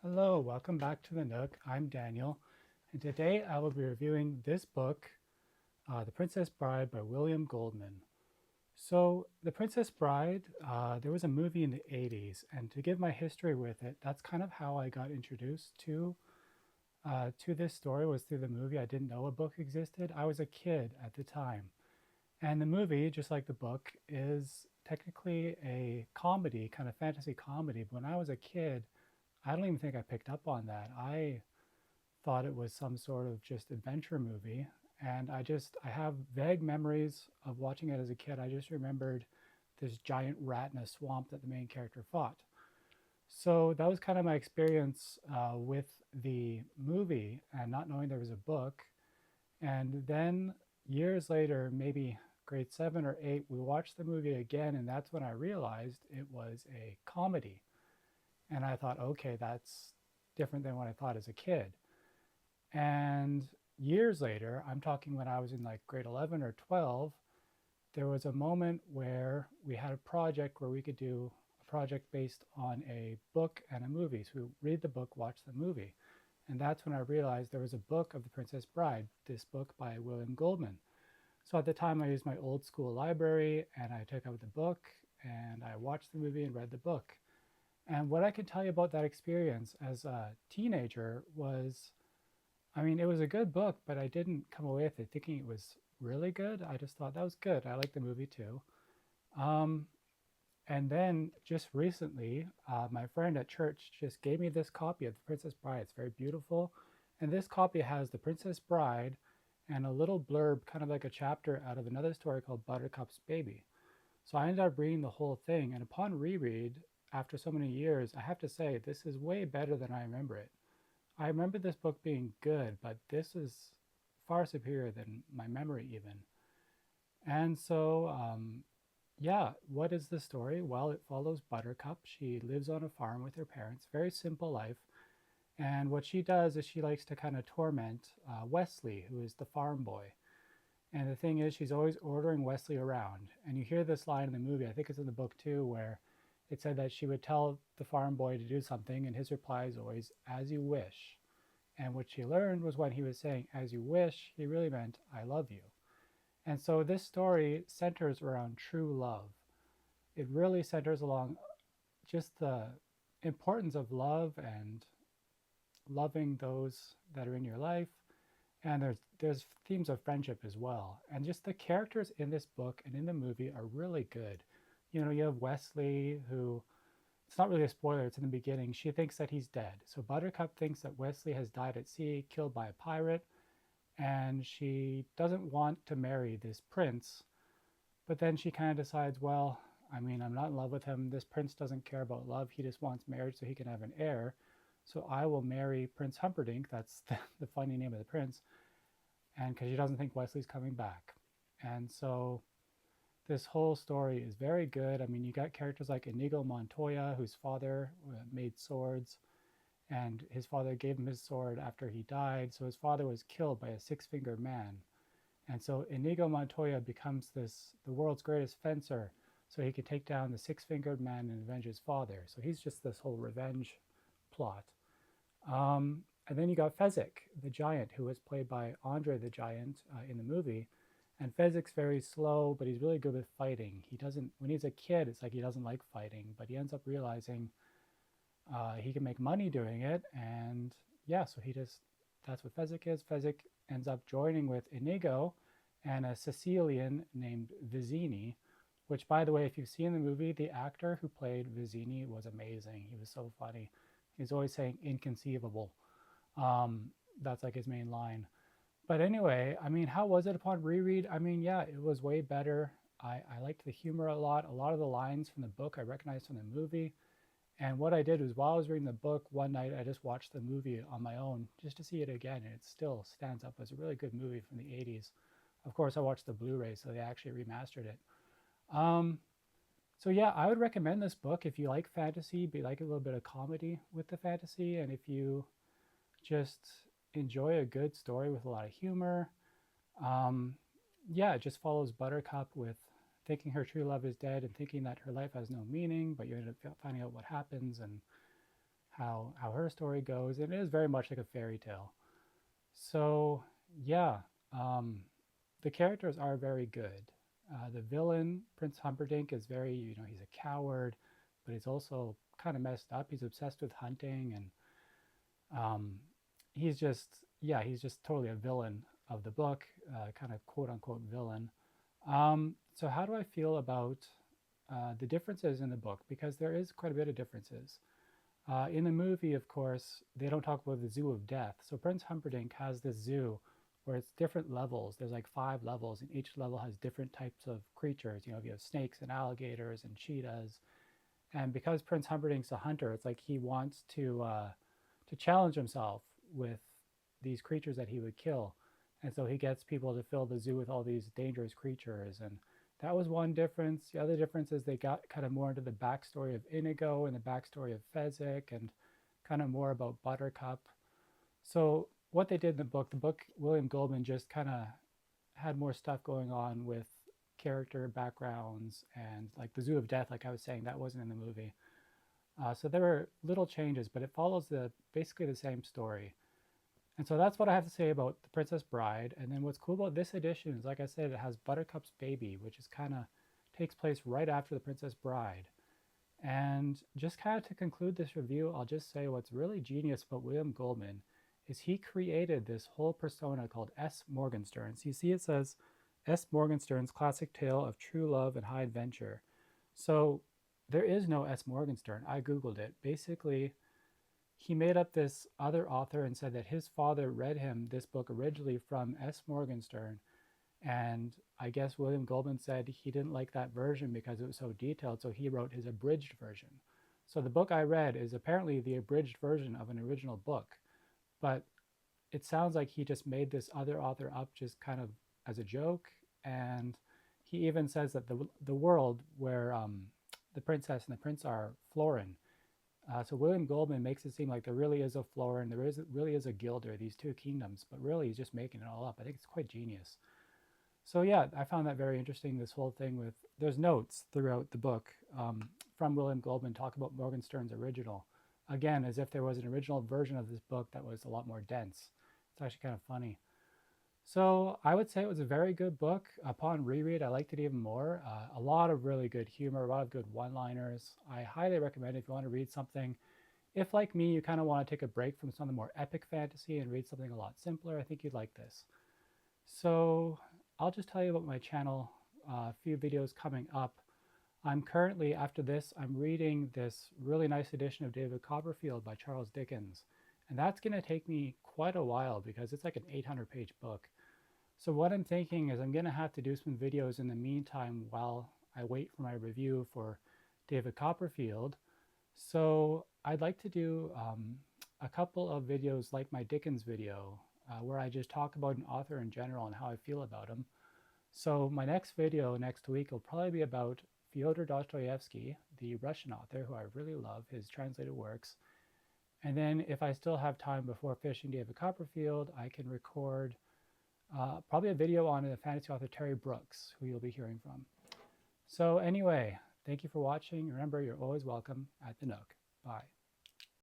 Hello, welcome back to the Nook. I'm Daniel, and today I will be reviewing this book, The Princess Bride by William Goldman. So, The Princess Bride, there was a movie in the 80s, and to give my history with it, that's kind of how I got introduced to this story was through the movie. I didn't know a book existed. I was a kid at the time. And the movie, just like the book, is technically a comedy, kind of fantasy comedy. But when I was a kid, I don't even think I picked up on that. I thought it was some sort of just adventure movie. And I have vague memories of watching it as a kid. I just remembered this giant rat in a swamp that the main character fought. So that was kind of my experience with the movie and not knowing there was a book. And then years later, maybe grade 7 or 8, we watched the movie again. And that's when I realized it was a comedy. And I thought, okay, that's different than what I thought as a kid. And years later, I'm talking when I was in like grade 11 or 12, there was a moment where we had a project where we could do a project based on a book and a movie. So we read the book, watch the movie. And that's when I realized there was a book of The Princess Bride, this book by William Goldman. So at the time, I used my old school library and I took out the book and I watched the movie and read the book. And what I can tell you about that experience as a teenager was, I mean, it was a good book, but I didn't come away with it thinking it was really good. I just thought that was good. I liked the movie too. Um, and then just recently, my friend at church just gave me this copy of The Princess Bride. It's very beautiful. And this copy has The Princess Bride and a little blurb, kind of like a chapter out of another story called Buttercup's Baby. So I ended up reading the whole thing. And upon reread, after so many years, I have to say, this is way better than I remember it. I remember this book being good, but this is far superior than my memory, even. And so, yeah, what is the story? Well, it follows Buttercup. She lives on a farm with her parents, very simple life. And what she does is she likes to kind of torment Wesley, who is the farm boy. And the thing is, she's always ordering Wesley around. And you hear this line in the movie, I think it's in the book too, where it said that she would tell the farm boy to do something, and his reply is always, as you wish. And what she learned was when he was saying, as you wish, he really meant, I love you. And so this story centers around true love. It really centers along just the importance of love and loving those that are in your life. And there's themes of friendship as well. And just the characters in this book and in the movie are really good. You know, you have Wesley, who, it's not really a spoiler, it's in the beginning. She thinks that he's dead. So Buttercup thinks that Wesley has died at sea, killed by a pirate, and she doesn't want to marry this prince. But then she kind of decides, well, I mean, I'm not in love with him. This prince doesn't care about love. He just wants marriage so he can have an heir. So I will marry Prince Humperdinck. That's the funny name of the prince. And because she doesn't think Wesley's coming back. And so this whole story is very good. I mean, you got characters like Inigo Montoya, whose father made swords, and his father gave him his sword after he died. So his father was killed by a six-fingered man. And so Inigo Montoya becomes the world's greatest fencer, so he could take down the six-fingered man and avenge his father. So he's just this whole revenge plot. And then you got Fezzik, the giant, who was played by Andre the Giant in the movie. And Fezzik's very slow, but he's really good with fighting. He doesn't, when he's a kid, it's like he doesn't like fighting, but he ends up realizing he can make money doing it. And yeah, so he just, that's what Fezzik is. Fezzik ends up joining with Inigo and a Sicilian named Vizzini, which, by the way, if you've seen the movie, the actor who played Vizzini was amazing. He was so funny. He's always saying inconceivable. Um, that's like his main line. But anyway, I mean, how was it upon reread? I mean, yeah, it was way better. I liked the humor a lot. A lot of the lines from the book I recognized from the movie. And what I did was while I was reading the book one night, I just watched the movie on my own just to see it again. And it still stands up as a really good movie from the 80s. Of course, I watched the Blu-ray, so they actually remastered it. Um, so yeah, I would recommend this book if you like fantasy, but you like a little bit of comedy with the fantasy, and if you just enjoy a good story with a lot of humor. Um, yeah, it just follows Buttercup with thinking her true love is dead and thinking that her life has no meaning, but you end up finding out what happens and how her story goes. And it is very much like a fairy tale. So yeah, um, the characters are very good. The villain, Prince Humperdinck, is very, he's a coward, but he's also kind of messed up. He's obsessed with hunting, and um, he's just, yeah, he's just totally a villain of the book, kind of quote unquote villain. So how do I feel about the differences in the book? Because there is quite a bit of differences. In the movie, of course, they don't talk about the zoo of death. So Prince Humperdinck has this zoo where it's different levels. There's like 5 levels, and each level has different types of creatures. You have snakes and alligators and cheetahs. And because Prince Humperdinck's a hunter, it's like he wants to challenge himself with these creatures that he would kill. And so he gets people to fill the zoo with all these dangerous creatures. And that was one difference. The other difference is they got kind of more into the backstory of Inigo and the backstory of Fezzik and kind of more about Buttercup. So what they did in the book, William Goldman just kind of had more stuff going on with character backgrounds and like the Zoo of Death, like I was saying, that wasn't in the movie. So there were little changes, but it follows basically the same story. And so that's what I have to say about The Princess Bride. And then what's cool about this edition is, like I said, it has Buttercup's baby, which is kind of takes place right after The Princess Bride. And just kind of to conclude this review, I'll just say what's really genius about William Goldman is he created this whole persona called S. Morgenstern. So you see it says S. Morgenstern's classic tale of true love and high adventure. So there is no S. Morgenstern. I Googled it. Basically, he made up this other author and said that his father read him this book originally from S. Morgenstern. And I guess William Goldman said he didn't like that version because it was so detailed, so he wrote his abridged version. So the book I read is apparently the abridged version of an original book, but it sounds like he just made this other author up just kind of as a joke. And he even says that the world where the princess and the prince are Florin. So William Goldman makes it seem like there really is a Florin, really is a Gilder, these two kingdoms, but really he's just making it all up. I think it's quite genius. So yeah, I found that very interesting, this whole thing with, there's notes throughout the book from William Goldman talk about Morgenstern's original. Again, as if there was an original version of this book that was a lot more dense. It's actually kind of funny. So I would say it was a very good book. Upon reread, I liked it even more. A lot of really good humor, a lot of good one-liners. I highly recommend it if you want to read something. If, like me, you kind of want to take a break from some of the more epic fantasy and read something a lot simpler, I think you'd like this. So I'll just tell you about my channel, a few videos coming up. I'm currently, after this, I'm reading this really nice edition of David Copperfield by Charles Dickens. And that's going to take me quite a while because it's like an 800-page book. So what I'm thinking is I'm going to have to do some videos in the meantime while I wait for my review for David Copperfield. So I'd like to do a couple of videos like my Dickens video where I just talk about an author in general and how I feel about him. So my next video next week will probably be about Fyodor Dostoevsky, the Russian author who I really love, his translated works. And then if I still have time before finishing David Copperfield, I can record probably a video on the fantasy author Terry Brooks, who you'll be hearing from. So anyway, thank you for watching. Remember, you're always welcome at the Nook. Bye.